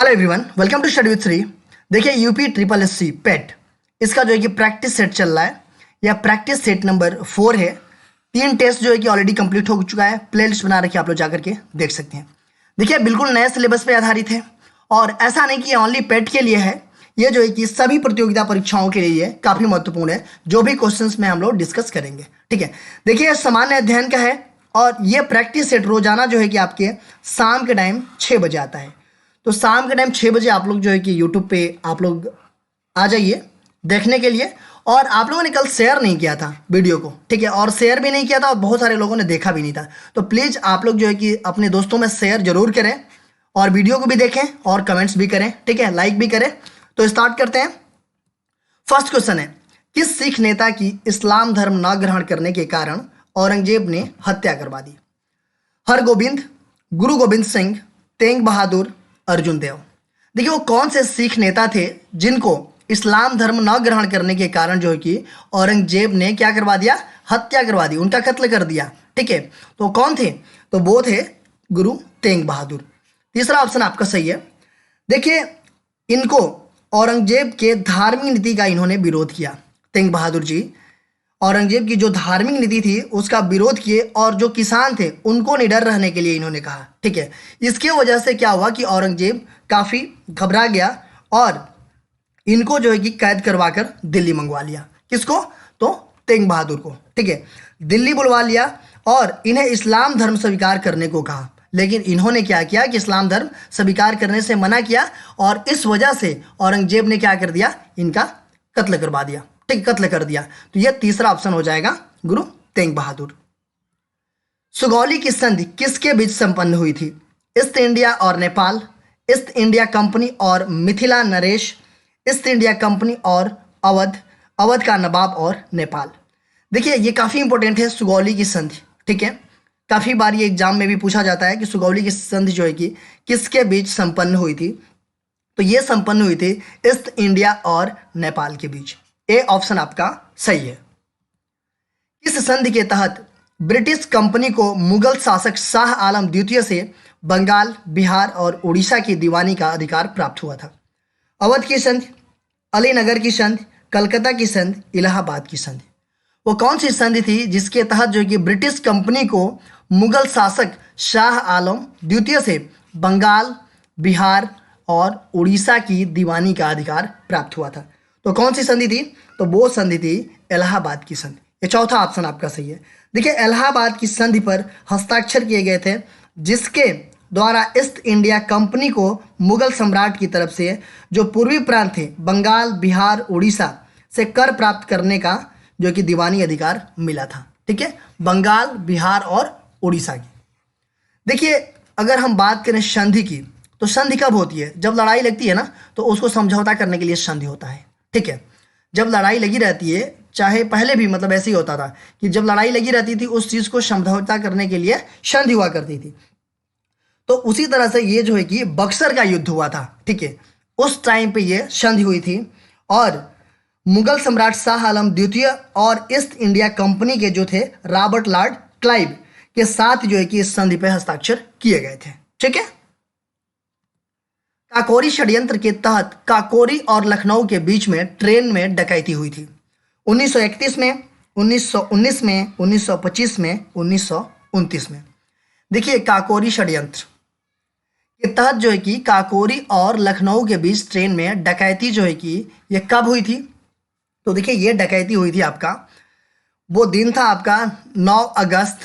Hello everyone, welcome to study with Shri. देखिए UP triple S C PET, इसका जो है कि प्रैक्टिस सेट चल रहा है। यह प्रैक्टिस सेट नंबर 4 है। 3 टेस्ट जो है कि ऑलरेडी कंप्लीट हो चुका है। प्ले लिस्ट बना रखी है, आप लोग जाकर के देख सकते हैं। देखिए बिल्कुल नए सिलेबस पे आधारित है और ऐसा नहीं कि ये ओनली पेट के लिए है। ये जो है कि सभी प्रतियोगिता परीक्षाओं के लिए काफ़ी महत्वपूर्ण है। जो भी क्वेश्चंस में हम लोग डिस्कस करेंगे, ठीक है। देखिए सामान्य अध्ययन का है और ये प्रैक्टिस सेट रोजाना जो है कि आपके शाम के टाइम 6 बजे आता है। तो शाम के टाइम 6 बजे आप लोग जो है कि यूट्यूब पे आप लोग आ जाइए देखने के लिए। और आप लोगों ने कल शेयर नहीं किया था वीडियो को, ठीक है, और शेयर भी नहीं किया था और बहुत सारे लोगों ने देखा भी नहीं था। तो प्लीज़ आप लोग जो है कि अपने दोस्तों में शेयर जरूर करें और वीडियो को भी देखें और कमेंट्स भी करें, ठीक है, लाइक भी करें। तो स्टार्ट करते हैं। फर्स्ट क्वेश्चन है, किस सिख नेता की इस्लाम धर्म न ग्रहण करने के कारण औरंगजेब ने हत्या करवा दी? हरगोबिंद, गुरु गोविंद सिंह, तेंग बहादुर, अर्जुन देव। देखिए वो कौन से सिख नेता थे जिनको इस्लाम धर्म न ग्रहण करने के कारण जो है कि औरंगजेब ने क्या करवा दिया? हत्या करवा दी, उनका कत्ल कर दिया, ठीक है। तो कौन थे? तो वो थे गुरु तेंग बहादुर। तीसरा ऑप्शन आपका सही है। देखिए इनको औरंगजेब के धार्मिक नीति का इन्होंने विरोध किया। तेंग बहादुर जी औरंगजेब की जो धार्मिक नीति थी उसका विरोध किए और जो किसान थे उनको निडर रहने के लिए इन्होंने कहा, ठीक है। इसके वजह से क्या हुआ कि औरंगजेब काफ़ी घबरा गया और इनको जो है कि कैद करवा कर दिल्ली मंगवा लिया। किसको? तो तेंग बहादुर को, ठीक है, दिल्ली बुलवा लिया और इन्हें इस्लाम धर्म स्वीकार करने को कहा। लेकिन इन्होंने क्या किया कि इस्लाम धर्म स्वीकार करने से मना किया और इस वजह से औरंगजेब ने क्या कर दिया? इनका कत्ल करवा दिया, ठीक, कत्ल कर दिया। तो यह तीसरा ऑप्शन हो जाएगा, गुरु तेंग बहादुर। सुगौली की संधि किसके बीच संपन्न हुई थी? ईस्ट इंडिया और नेपाल, ईस्ट इंडिया कंपनी और Mithila Naresh, east India company और अवध, अवध का नवाब और नेपाल। देखिए ये काफ़ी इंपॉर्टेंट है सुगौली की संधि, ठीक है। काफ़ी बार ये एग्जाम में भी पूछा जाता है कि सुगौली की संधि जो है कि किसके बीच संपन्न हुई थी? तो ये संपन्न हुई थी ईस्ट इंडिया और नेपाल के बीच। ए ऑप्शन आपका सही है। इस संधि के तहत ब्रिटिश कंपनी को मुगल शासक शाह आलम द्वितीय से बंगाल, बिहार और उड़ीसा की दीवानी का अधिकार प्राप्त हुआ था। अवध की संधि, अलीनगर की संधि, कलकत्ता की संधि, इलाहाबाद की संधि। वो कौन सी संधि थी जिसके तहत जो कि ब्रिटिश कंपनी को मुगल शासक शाह आलम द्वितीय से बंगाल, बिहार और उड़ीसा की दीवानी का अधिकार प्राप्त हुआ था? तो कौन सी संधि थी? तो वो संधि थी इलाहाबाद की संधि। ये चौथा ऑप्शन आपका सही है। देखिए इलाहाबाद की संधि पर हस्ताक्षर किए गए थे जिसके द्वारा ईस्ट इंडिया कंपनी को मुगल सम्राट की तरफ से जो पूर्वी प्रांत थे बंगाल, बिहार, उड़ीसा से कर प्राप्त करने का जो कि दीवानी अधिकार मिला था, ठीक है, बंगाल, बिहार और उड़ीसा की। देखिए अगर हम बात करें संधि की, तो संधि कब होती है? जब लड़ाई लगती है ना, तो उसको समझौता करने के लिए संधि होता है, ठीक है। जब लड़ाई लगी रहती है, चाहे पहले भी मतलब ऐसे ही होता था कि जब लड़ाई लगी रहती थी उस चीज़ को समझौता करने के लिए संधि हुआ करती थी। तो उसी तरह से ये जो है कि बक्सर का युद्ध हुआ था, ठीक है, उस टाइम पे ये संधि हुई थी और मुगल सम्राट शाह आलम द्वितीय और ईस्ट इंडिया कंपनी के जो थे रॉबर्ट लॉर्ड क्लाइव के साथ जो है कि इस संधि पे हस्ताक्षर किए गए थे, ठीक है। काकोरी षड्यंत्र के तहत काकोरी और लखनऊ के बीच में ट्रेन में डकैती हुई थी 1931 में, 1919 में, 1925 में, 1929 में। देखिए काकोरी षड्यंत्र के तहत जो है कि काकोरी और लखनऊ के बीच ट्रेन में डकैती जो है कि ये कब हुई थी? तो देखिए ये डकैती हुई थी आपका, वो दिन था आपका 9 अगस्त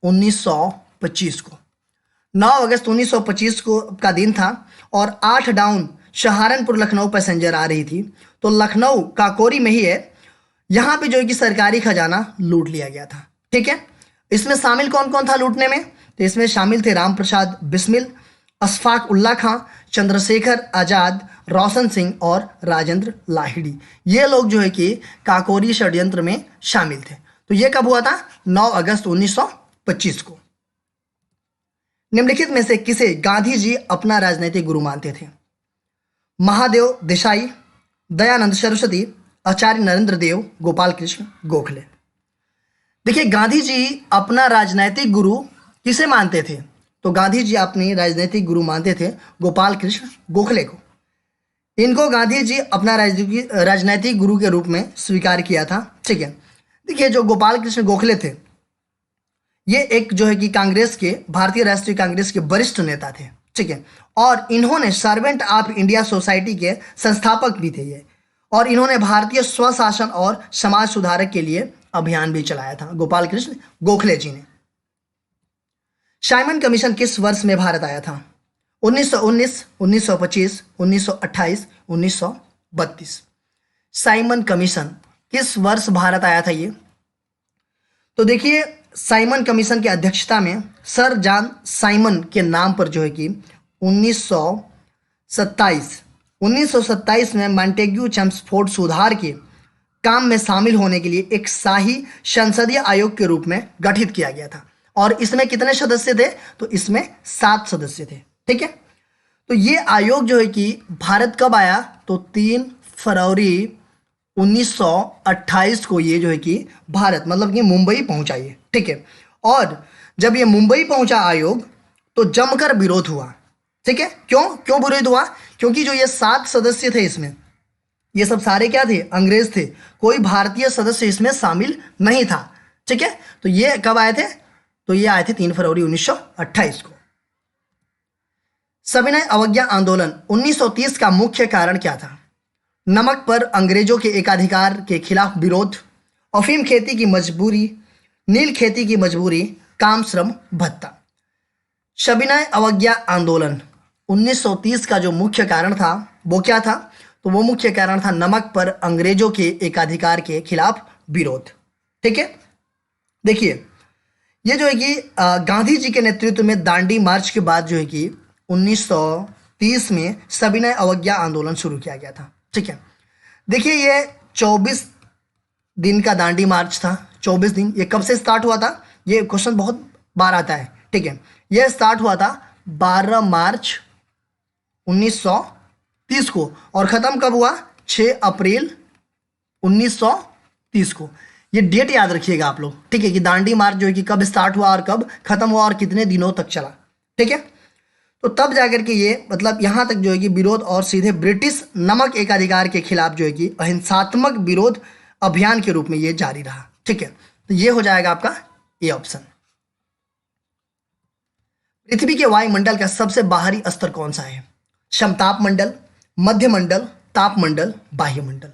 1925 को। 9 अगस्त 1925 को का दिन था और 8 डाउन सहारनपुर लखनऊ पैसेंजर आ रही थी। तो लखनऊ काकोरी में ही है, यहाँ पे जो है कि सरकारी खजाना लूट लिया गया था, ठीक है। इसमें शामिल कौन कौन था लूटने में? तो इसमें शामिल थे राम प्रसाद बिस्मिल, अशफाक उल्ला खां, चंद्रशेखर आजाद, रोशन सिंह और राजेंद्र लाहिड़ी। ये लोग जो है कि काकोरी षड्यंत्र में शामिल थे। तो ये कब हुआ था? 9 अगस्त 1925 को। निम्नलिखित में से किसे गांधी जी अपना राजनीतिक गुरु मानते थे? महादेव देसाई, दयानंद सरस्वती, आचार्य नरेंद्र देव, गोपाल कृष्ण गोखले। देखिए गांधी जी अपना राजनीतिक गुरु किसे मानते थे? तो गांधी जी अपनी राजनीतिक गुरु मानते थे गोपाल कृष्ण गोखले को। इनको गांधी जी अपना राजनीतिक गुरु के रूप में स्वीकार किया था। ठीक है, देखिए जो गोपाल कृष्ण गोखले थे ये एक जो है कि कांग्रेस के, भारतीय राष्ट्रीय कांग्रेस के वरिष्ठ नेता थे। ठीक है, और इन्होंने सर्वेंट ऑफ इंडिया सोसाइटी के संस्थापक भी थे ये, और इन्होंने भारतीय स्वशासन और समाज सुधारक के लिए अभियान भी चलाया था गोपाल कृष्ण गोखले जी ने। साइमन कमीशन किस वर्ष में भारत आया था? 1919, 1925, 1928, 1932। साइमन कमीशन किस वर्ष भारत आया था ये? तो देखिए साइमन कमीशन की अध्यक्षता में सर जॉन साइमन के नाम पर जो है कि 1927 में मॉन्टेग्यू चेम्सफोर्ड सुधार के काम में शामिल होने के लिए एक शाही संसदीय आयोग के रूप में गठित किया गया था। और इसमें कितने सदस्य थे? तो इसमें 7 सदस्य थे। ठीक है, तो ये आयोग जो है कि भारत कब आया? तो 3 फरवरी 1928 को ये जो है कि भारत मतलब कि मुंबई पहुंचा ये। ठीक है, और जब ये मुंबई पहुंचा आयोग तो जमकर विरोध हुआ। ठीक है, क्यों विरोध हुआ? क्योंकि जो ये 7 सदस्य थे इसमें, ये सब सारे क्या थे? अंग्रेज थे, कोई भारतीय सदस्य इसमें शामिल नहीं था। ठीक है, तो ये कब आए थे? तो ये आए थे 3 फरवरी 1928 को। सविनय अवज्ञा आंदोलन 1930 का मुख्य कारण क्या था? नमक पर अंग्रेजों के एकाधिकार के खिलाफ विरोध, अफीम खेती की मजबूरी, नील खेती की मजबूरी, काम श्रम भत्ता। सविनय अवज्ञा आंदोलन 1930 का जो मुख्य कारण था वो क्या था? तो वो मुख्य कारण था नमक पर अंग्रेजों के एकाधिकार के खिलाफ विरोध। ठीक है, देखिए ये जो है कि गांधी जी के नेतृत्व में दांडी मार्च के बाद जो है कि 1930 में सविनय अवज्ञा आंदोलन शुरू किया गया था। ठीक है, देखिए ये 24 दिन का दांडी मार्च था। 24 दिन, ये कब से स्टार्ट हुआ था? ये क्वेश्चन बहुत बार आता है। ठीक है, ये स्टार्ट हुआ था 12 मार्च 1930 को और ख़त्म कब हुआ? 6 अप्रैल 1930 को। ये डेट याद रखिएगा आप लोग। ठीक है, कि दांडी मार्च जो है कि कब स्टार्ट हुआ और कब खत्म हुआ और कितने दिनों तक चला। ठीक है, तो तब जाकर के ये मतलब यहाँ तक जो है कि विरोध और सीधे ब्रिटिश नमक एकाधिकार के खिलाफ जो है कि अहिंसात्मक विरोध अभियान के रूप में ये जारी रहा। ठीक है, तो ये हो जाएगा आपका ए ऑप्शन। पृथ्वी के वायुमंडल का सबसे बाहरी स्तर कौन सा है? समताप मंडल, मध्य मंडल, ताप मंडल, बाह्य मंडल।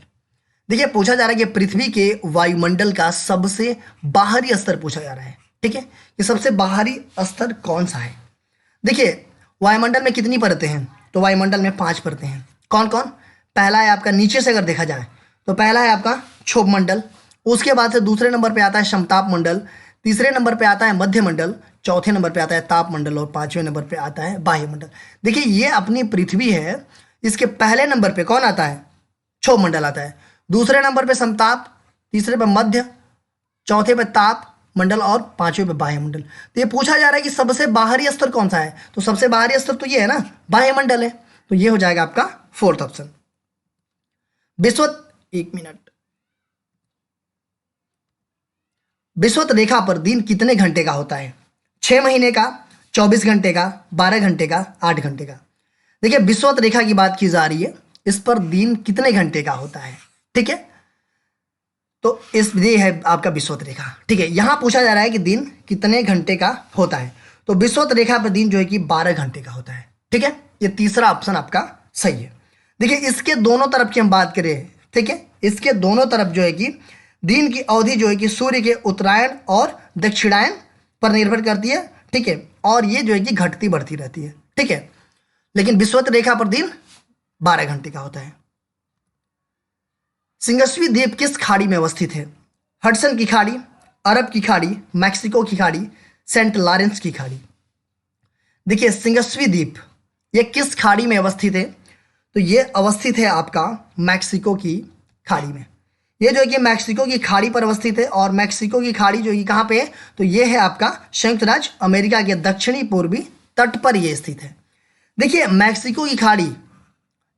देखिए पूछा जा रहा है कि पृथ्वी के वायुमंडल का सबसे बाहरी स्तर पूछा जा रहा है। ठीक है, कि सबसे बाहरी स्तर कौन सा है? देखिए वायुमंडल में कितनी परतें हैं? तो वायुमंडल में 5 परतें हैं। कौन कौन? पहला है आपका, नीचे से अगर देखा जाए तो पहला है आपका क्षोभ मंडल, उसके बाद से दूसरे नंबर पे आता है समताप मंडल, तीसरे नंबर पे आता है मध्य मंडल, चौथे नंबर पे आता है ताप मंडल और 5वें नंबर पे आता है बाह्य मंडल। देखिए ये अपनी पृथ्वी है, इसके पहले नंबर पे कौन आता है? क्षोभ मंडल आता है, दूसरे नंबर पे समताप, तीसरे पे मध्य, चौथे पे ताप मंडल और 5वें पे बाह्य मंडल। तो ये पूछा जा रहा है कि सबसे बाहरी स्तर कौन सा है? तो सबसे बाहरी स्तर तो ये है ना, बाह्य मंडल है। तो ये हो जाएगा आपका 4th ऑप्शन। विषुवत रेखा पर दिन कितने घंटे का होता है? 6 महीने का, 24 घंटे का, 12 घंटे का, 8 घंटे का। देखिए विषुवत रेखा की बात की जा रही है, इस पर दिन कितने घंटे का होता है? ठीक है, तो ये है आपका विषुवत रेखा। ठीक है, यहां पूछा जा रहा है कि दिन कितने घंटे का होता है, तो विषुवत रेखा पर दिन जो है कि 12 घंटे का होता है। ठीक है, ये तीसरा ऑप्शन आपका सही है। देखिए इसके दोनों तरफ की हम बात करें, ठीक है, इसके दोनों तरफ जो है कि दिन की अवधि जो है कि सूर्य के उत्तरायण और दक्षिणायन पर निर्भर करती है। ठीक है, और ये जो है कि घटती बढ़ती रहती है। ठीक है, लेकिन विषुवत रेखा पर दिन 12 घंटे का होता है। सिंगस्वी द्वीप किस खाड़ी में अवस्थित है? हडसन की खाड़ी, अरब की खाड़ी, मैक्सिको की खाड़ी, सेंट लॉरेंस की खाड़ी। देखिए सिंगस्वी द्वीप ये किस खाड़ी में अवस्थित है? तो ये अवस्थित है आपका मैक्सिको की खाड़ी में। ये जो है कि मैक्सिको की खाड़ी पर अवस्थित है, और मैक्सिको की खाड़ी जो है कहाँ पे है? तो ये है आपका संयुक्त राज्य अमेरिका के दक्षिणी पूर्वी तट पर ये स्थित है। देखिए मैक्सिको की खाड़ी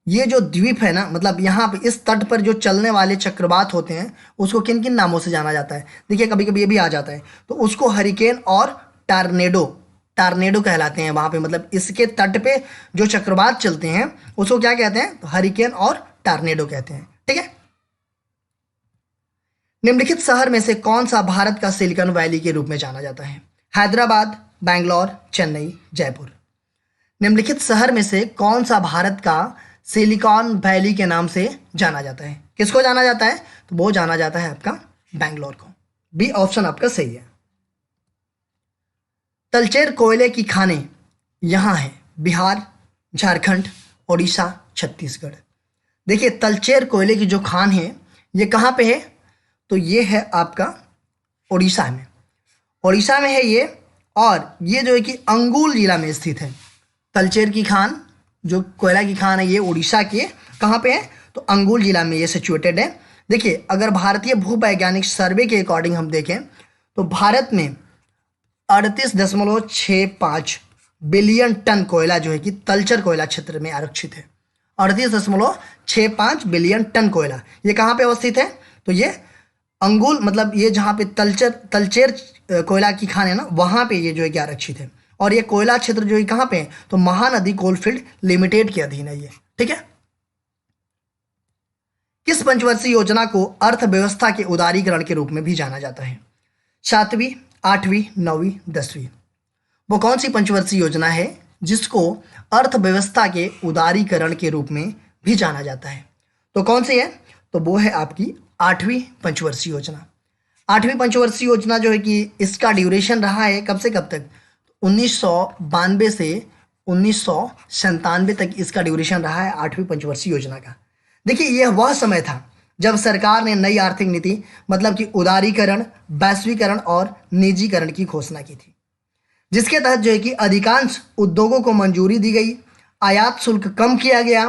ये जो द्वीप है ना, मतलब यहाँ पे इस तट पर जो चलने वाले चक्रवात होते हैं उसको किन किन नामों से जाना जाता है? देखिए कभी कभी ये भी आ जाता है, तो उसको हरिकेन और टार्नेडो टार्नेडो कहलाते हैं वहां पे, मतलब इसके तट पे जो चक्रवात चलते हैं उसको क्या कहते हैं? तो हरिकेन और टार्नेडो कहते हैं। ठीक है। निम्नलिखित शहर में से कौन सा भारत का सिलिकॉन वैली के रूप में जाना जाता है? हैदराबाद, बैंगलोर, चेन्नई, जयपुर। निम्नलिखित शहर में से कौन सा भारत का सिलिकॉन वैली के नाम से जाना जाता है? किसको जाना जाता है? तो वो जाना जाता है आपका बैंगलोर को। बी ऑप्शन आपका सही है। तलचेर कोयले की खानें यहाँ है बिहार, झारखंड, उड़ीसा, छत्तीसगढ़। देखिए तलचेर कोयले की जो खान है ये कहाँ पे है? तो ये है आपका उड़ीसा में। उड़ीसा में है ये, और ये जो है कि अंगुल जिला में स्थित है। तलचेर की खान, जो कोयला की खान है, ये उड़ीसा के कहाँ पे है? तो अंगुल जिला में ये सिचुएटेड है। देखिए अगर भारतीय भूवैज्ञानिक सर्वे के अकॉर्डिंग हम देखें तो भारत में 38.65 बिलियन टन कोयला जो है कि तलचर कोयला क्षेत्र में आरक्षित है। 38.65 बिलियन टन कोयला ये कहाँ पे अवस्थित है? तो ये अंगुल, मतलब ये जहाँ पे तलचेर कोयला की खान है ना, वहाँ पे ये जो है कि आरक्षित है। और ये कोयला क्षेत्र जो है कहाँ पे है? तो महानदी कोलफील्ड लिमिटेड के अधीन है ये। ठीक है। किस पंचवर्षीय योजना को अर्थव्यवस्था के उदारीकरण के रूप में भी जाना जाता है? 7वीं, 8वीं, 9वीं, 10वीं। वो कौन सी पंचवर्षीय योजना है जिसको अर्थव्यवस्था के उदारीकरण के रूप में भी जाना जाता है? तो कौन सी है? तो वो है आपकी 8वीं पंचवर्षीय योजना। 8वीं पंचवर्षीय योजना जो है कि इसका ड्यूरेशन रहा है कब से कब तक? 1992 से 1997 तक इसका ड्यूरेशन रहा है 8वीं पंचवर्षीय योजना का। देखिए यह वह समय था जब सरकार ने नई आर्थिक नीति, मतलब कि उदारीकरण, वैश्वीकरण और निजीकरण की घोषणा की थी, जिसके तहत जो है कि अधिकांश उद्योगों को मंजूरी दी गई, आयात शुल्क कम किया गया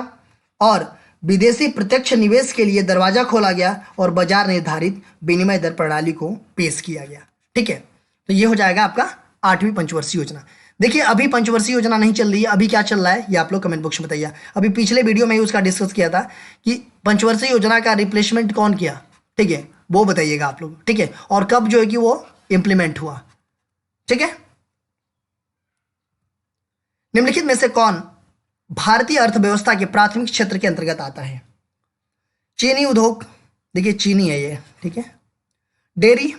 और विदेशी प्रत्यक्ष निवेश के लिए दरवाजा खोला गया और बाजार निर्धारित विनिमय दर प्रणाली को पेश किया गया। ठीक है। तो ये हो जाएगा आपका 8वीं पंचवर्षीय योजना। देखिए अभी पंचवर्षीय योजना नहीं चल रही है, अभी क्या चल रहा है ये आप लोग कमेंट बॉक्स में बताइए। अभी पिछले वीडियो में ही उसका डिस्कस किया था कि पंचवर्षीय योजना का रिप्लेसमेंट कौन किया। ठीक है, वो बताइएगा आप लोग। ठीक है, और कब जो है कि वो इम्प्लीमेंट हुआ। ठीक है। निम्नलिखित में से कौन भारतीय अर्थव्यवस्था के प्राथमिक क्षेत्र के अंतर्गत आता है? चीनी उद्योग, देखिए चीनी है ये। ठीक है। डेयरी,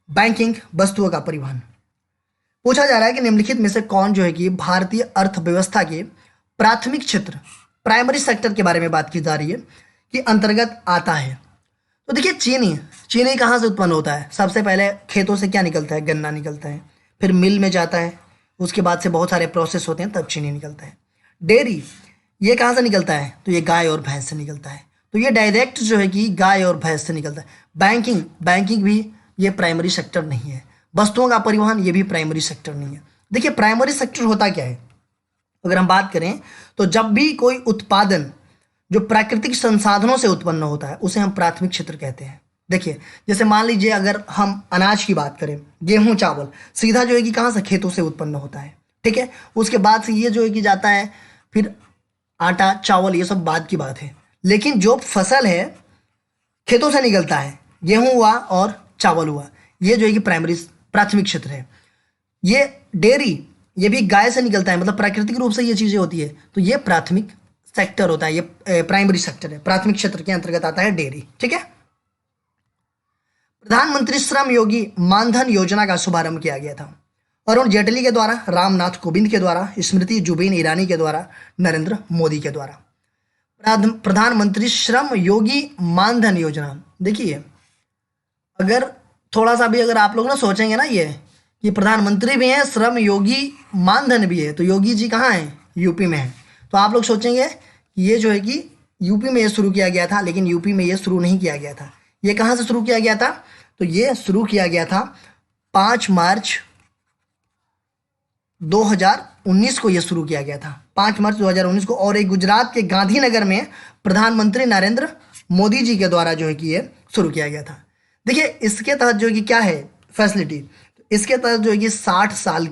बैंकिंग, वस्तुओं का परिवहन। पूछा जा रहा है कि निम्नलिखित में से कौन जो है कि भारतीय अर्थव्यवस्था के प्राथमिक क्षेत्र, प्राइमरी सेक्टर के बारे में बात की जा रही है कि अंतर्गत आता है। तो देखिए चीनी कहाँ से उत्पन्न होता है? सबसे पहले खेतों से क्या निकलता है? गन्ना निकलता है, फिर मिल में जाता है, उसके बाद से बहुत सारे प्रोसेस होते हैं तब चीनी निकलता है। डेयरी ये कहाँ से निकलता है? तो ये गाय और भैंस से निकलता है, तो ये डायरेक्ट जो है कि गाय और भैंस से निकलता है। बैंकिंग भी ये प्राइमरी सेक्टर नहीं है। वस्तुओं का परिवहन ये भी प्राइमरी सेक्टर नहीं है। देखिए प्राइमरी सेक्टर होता क्या है, अगर हम बात करें तो जब भी कोई उत्पादन जो प्राकृतिक संसाधनों से उत्पन्न होता है उसे हम प्राथमिक क्षेत्र कहते हैं। देखिए जैसे मान लीजिए अगर हम अनाज की बात करें, गेहूं, चावल सीधा जो है कि कहाँ से? खेतों से उत्पन्न होता है। ठीक है। उसके बाद से ये जो है कि जाता है, फिर आटा, चावल, ये सब बाद की बात है। लेकिन जो फसल है खेतों से निकलता है, गेहूं हुआ और चावल हुआ, ये जो है कि प्राथमिक क्षेत्र है। ये डेयरी ये भी गाय से निकलता है, मतलब प्राकृतिक रूप से ये चीज़ें होती है, तो ये प्राथमिक सेक्टर होता है, ये प्राइमरी सेक्टर है। प्राथमिक क्षेत्र के अंतर्गत आता है डेयरी। ठीक है। प्रधानमंत्री श्रम योगी मानधन योजना का शुभारंभ किया गया था अरुण जेटली के द्वारा, रामनाथ कोविंद के द्वारा, स्मृति जुबिन ईरानी के द्वारा, नरेंद्र मोदी के द्वारा। प्रधानमंत्री श्रम योगी मानधन योजना, देखिए अगर थोड़ा सा भी अगर आप लोग ना सोचेंगे ना ये प्रधानमंत्री भी हैं, श्रम योगी मानधन भी है, तो योगी जी कहाँ हैं? यूपी में है। तो आप लोग सोचेंगे कि ये जो है कि यूपी में ये शुरू किया गया था, लेकिन यूपी में ये शुरू नहीं किया गया था। ये कहाँ से शुरू किया गया था? तो ये शुरू किया गया था 5 मार्च 2019 को ये शुरू किया गया था, 5 मार्च 2019 को। और एक गुजरात के गांधीनगर में प्रधानमंत्री नरेंद्र मोदी जी के द्वारा जो है कि ये शुरू किया गया था। देखिए इसके तहत जो है कि क्या है फैसिलिटी, तो इसके तहत जो है कि 60 साल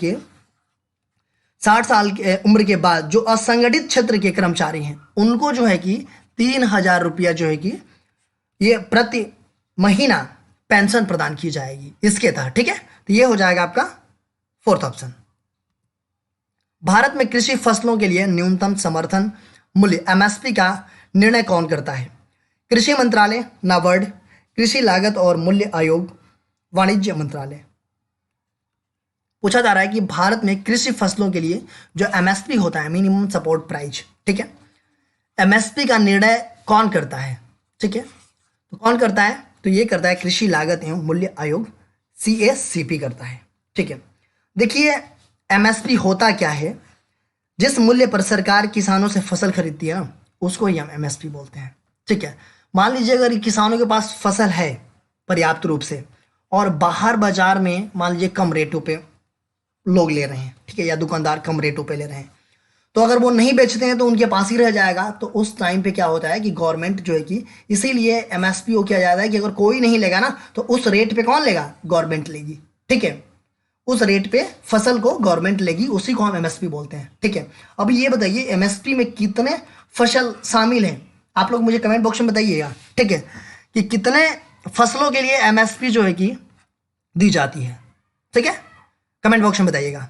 के उम्र के बाद जो असंगठित क्षेत्र के कर्मचारी हैं उनको जो है कि 3,000 रुपया जो है कि ये प्रति महीना पेंशन प्रदान की जाएगी इसके तहत। ठीक है। तो ये हो जाएगा आपका 4th ऑप्शन। भारत में कृषि फसलों के लिए न्यूनतम समर्थन मूल्य एमएसपी का निर्णय कौन करता है? कृषि मंत्रालय, नाबार्ड, कृषि लागत और मूल्य आयोग, वाणिज्य मंत्रालय। पूछा जा रहा है कि भारत में कृषि फसलों के लिए जो एमएसपी होता है, मिनिमम सपोर्ट प्राइस, ठीक है, एमएसपी का निर्णय कौन करता है? ठीक है, तो कौन करता है? तो ये करता है कृषि लागत एवं मूल्य आयोग, सीएसीपी करता है। ठीक है, देखिए एमएसपी होता क्या है? जिस मूल्य पर सरकार किसानों से फसल खरीदती है ना, उसको ही हम एमएसपी बोलते हैं। ठीक है, मान लीजिए अगर किसानों के पास फसल है पर्याप्त रूप से और बाहर बाजार में मान लीजिए कम रेटों पे लोग ले रहे हैं, ठीक है, या दुकानदार कम रेटों पे ले रहे हैं, तो अगर वो नहीं बेचते हैं तो उनके पास ही रह जाएगा। तो उस टाइम पे क्या होता है कि गवर्नमेंट जो है कि इसीलिए एमएसपी को किया जाता है कि अगर कोई नहीं लेगा ना तो उस रेट पे कौन लेगा? गवर्नमेंट लेगी। ठीक है, उस रेट पे फसल को गवर्नमेंट लेगी, उसी को हम एमएसपी बोलते हैं। ठीक है, अब ये बताइए एमएसपी में कितने फसल शामिल हैं? आप लोग मुझे कमेंट बॉक्स में बताइएगा। ठीक है, कि कितने फसलों के लिए एमएसपी जो है कि दी जाती है। ठीक है, कमेंट बॉक्स में बताइएगा।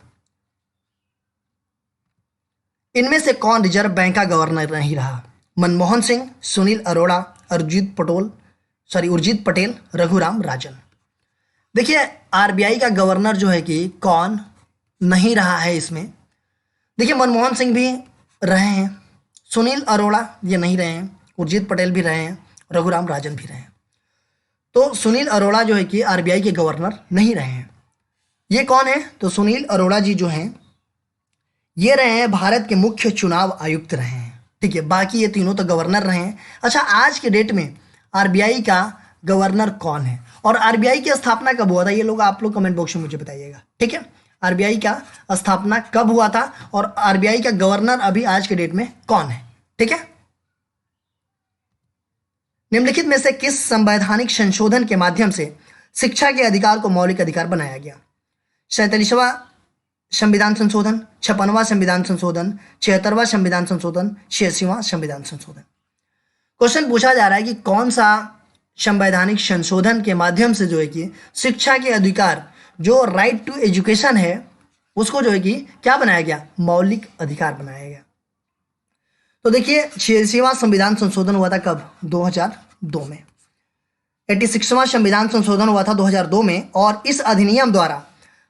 इनमें से कौन रिजर्व बैंक का गवर्नर नहीं रहा? मनमोहन सिंह, सुनील अरोड़ा, उर्जित पटेल, रघुराम राजन। देखिए आरबीआई का गवर्नर जो है कि कौन नहीं रहा है इसमें? देखिए मनमोहन सिंह भी रहे हैं, सुनील अरोड़ा ये नहीं रहे हैं, उर्जित पटेल भी रहे हैं, रघुराम राजन भी रहे हैं। तो सुनील अरोड़ा जो है कि आरबीआई के गवर्नर नहीं रहे हैं। ये कौन है? तो सुनील अरोड़ा जी जो हैं ये रहे हैं भारत के मुख्य चुनाव आयुक्त रहे हैं। ठीक है, बाकी ये तीनों तो गवर्नर रहे हैं। अच्छा, आज के डेट में आरबीआई का गवर्नर कौन है और आरबीआई की स्थापना कब हुआ था? ये लोग आप लोग कमेंट बॉक्स में मुझे बताइएगा। ठीक है, आरबीआई का स्थापना कब हुआ था और आरबीआई का गवर्नर अभी आज के डेट में कौन है? ठीक है, निम्नलिखित में से किस संवैधानिक संशोधन के माध्यम से शिक्षा के अधिकार को मौलिक अधिकार बनाया गया? 47वां संविधान संशोधन, 56वां संविधान संशोधन, 76वां संविधान संशोधन, 86वां संविधान संशोधन। क्वेश्चन पूछा जा रहा है कि कौन सा संवैधानिक संशोधन के माध्यम से जो है कि शिक्षा के अधिकार, जो राइट टू एजुकेशन है, उसको जो है कि क्या बनाया गया? मौलिक अधिकार बनाया गया। तो देखिए 86वां संविधान संशोधन हुआ था कब? 2002 में। 86वां संविधान संशोधन हुआ था 2002 में और इस अधिनियम द्वारा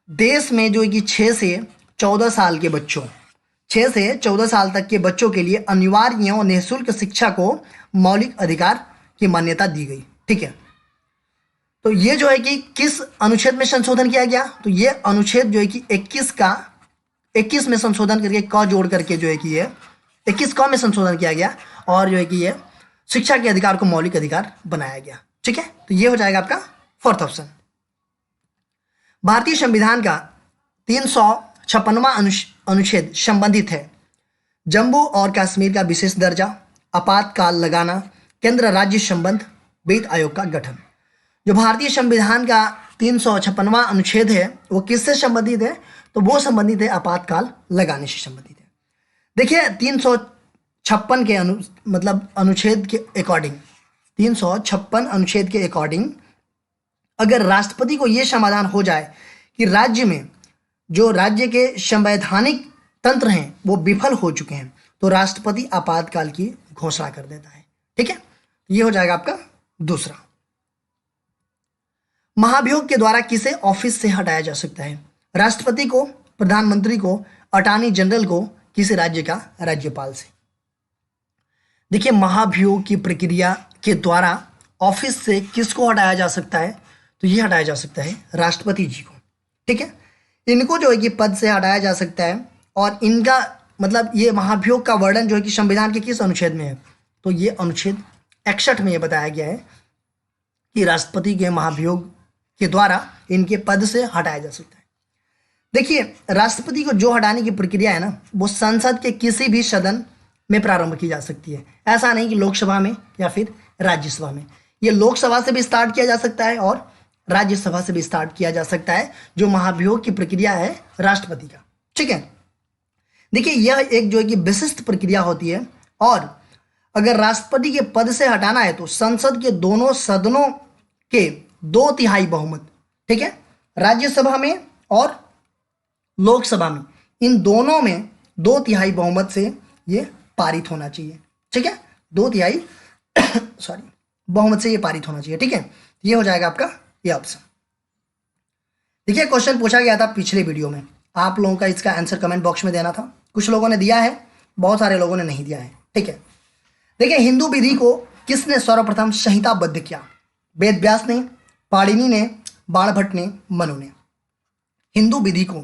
देश में जो कि 6 से 14 साल के बच्चों, 6 से 14 साल तक के बच्चों के लिए अनिवार्य और निःशुल्क शिक्षा को मौलिक अधिकार की मान्यता दी गई। ठीक है, तो ये जो है कि किस अनुच्छेद में संशोधन किया गया? तो ये अनुच्छेद जो है कि 21 में संशोधन करके क जोड़ करके जो है कि ये 21 क में संशोधन किया गया और जो है कि ये शिक्षा के अधिकार को मौलिक अधिकार बनाया गया। ठीक है, तो ये हो जाएगा आपका फोर्थ ऑप्शन। भारतीय संविधान का 356वां अनुच्छेद संबंधित है जम्मू और कश्मीर का विशेष दर्जा, आपातकाल लगाना, केंद्र राज्य संबंध, वित्त आयोग का गठन। जो भारतीय संविधान का 356वां अनुच्छेद है वो किससे संबंधित है? तो वो संबंधित है आपातकाल लगाने से संबंधित है। देखिए 356 के अनुच्छेद के अकॉर्डिंग, 356 अनुच्छेद के अकॉर्डिंग अगर राष्ट्रपति को यह समाधान हो जाए कि राज्य में जो राज्य के संवैधानिक तंत्र हैं वो विफल हो चुके हैं, तो राष्ट्रपति आपातकाल की घोषणा कर देता है। ठीक है, ये हो जाएगा आपका दूसरा। महाभियोग के द्वारा किसे ऑफिस से हटाया जा सकता है? राष्ट्रपति को, प्रधानमंत्री को, अटॉर्नी जनरल को, किसी राज्य का राज्यपाल से। देखिए महाभियोग की प्रक्रिया के द्वारा ऑफिस से किसको हटाया जा सकता है? तो ये हटाया जा सकता है राष्ट्रपति जी को। ठीक है, इनको जो है कि पद से हटाया जा सकता है और इनका ये महाभियोग का वर्णन जो है कि संविधान के किस अनुच्छेद में है? तो ये अनुच्छेद 61 में ये बताया गया है कि राष्ट्रपति के महाभियोग के द्वारा इनके पद से हटाया जा सकता है। देखिए राष्ट्रपति को जो हटाने की प्रक्रिया है ना, वो संसद के किसी भी सदन में प्रारंभ की जा सकती है। ऐसा नहीं कि लोकसभा में या फिर राज्यसभा में। ये लोकसभा से भी स्टार्ट किया जा सकता है और राज्यसभा से भी स्टार्ट किया जा सकता है, जो महाभियोग की प्रक्रिया है राष्ट्रपति का। ठीक है, देखिए यह एक जो है कि विशिष्ट प्रक्रिया होती है और अगर राष्ट्रपति के पद से हटाना है तो संसद के दोनों सदनों के 2/3 बहुमत, ठीक है, राज्यसभा में और लोकसभा में इन दोनों में 2/3 बहुमत से ये पारित होना चाहिए। ठीक है, 2/3 सॉरी बहुमत से ये पारित होना चाहिए। ठीक है, ये हो जाएगा आपका ये ऑप्शन। देखिए क्वेश्चन पूछा गया था पिछले वीडियो में, आप लोगों का इसका आंसर कमेंट बॉक्स में देना था। कुछ लोगों ने दिया है, बहुत सारे लोगों ने नहीं दिया है। ठीक है, देखिए हिंदू विधि को किसने सर्वप्रथम संहिताबद्ध किया? वेद व्यास ने, पाणिनि ने, बाणभट्ट ने, मनु ने। हिंदू विधि को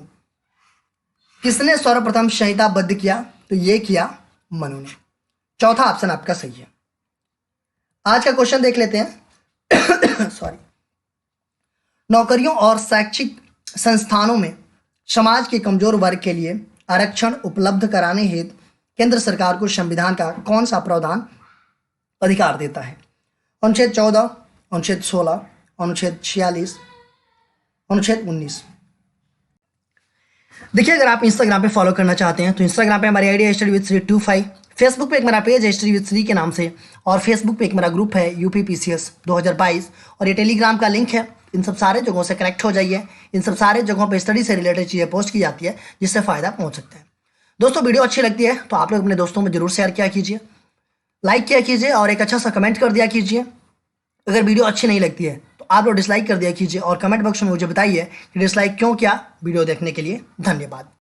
किसने सर्वप्रथम संहिताबद्ध किया? तो ये किया मनु ने। चौथा ऑप्शन आपका सही है। आज का क्वेश्चन देख लेते हैं सॉरी। नौकरियों और शैक्षिक संस्थानों में समाज के कमजोर वर्ग के लिए आरक्षण उपलब्ध कराने हेतु केंद्र सरकार को संविधान का कौन सा प्रावधान अधिकार देता है? अनुच्छेद 14, अनुच्छेद 16, अनुच्छेद 46, अनुच्छेद 19। देखिए अगर आप इंस्टाग्राम पे फॉलो करना चाहते हैं तो इंस्टाग्राम पे हमारी आईडी है स्टडी विद श्री 25, फेसबुक पे एक मेरा पेज है स्टडी विद श्री के नाम से, और फेसबुक पे एक मेरा ग्रुप है यूपी पीसीएस 2022, और ये टेलीग्राम का लिंक है। इन सब सारे जगहों से कनेक्ट हो जाइए। इन सब सारे जगहों पे स्टडी से रिलेटेड चीज़ें पोस्ट की जाती है जिससे फ़ायदा पहुंच सकता है। दोस्तों वीडियो अच्छी लगती है तो आप लोग अपने दोस्तों में जरूर शेयर किया कीजिए, लाइक किया कीजिए और एक अच्छा सा कमेंट कर दिया कीजिए। अगर वीडियो अच्छी नहीं लगती है तो आप लोग डिसलाइक कर दिया कीजिए और कमेंट बॉक्स में मुझे बताइए कि डिसलाइक क्यों किया। वीडियो देखने के लिए धन्यवाद।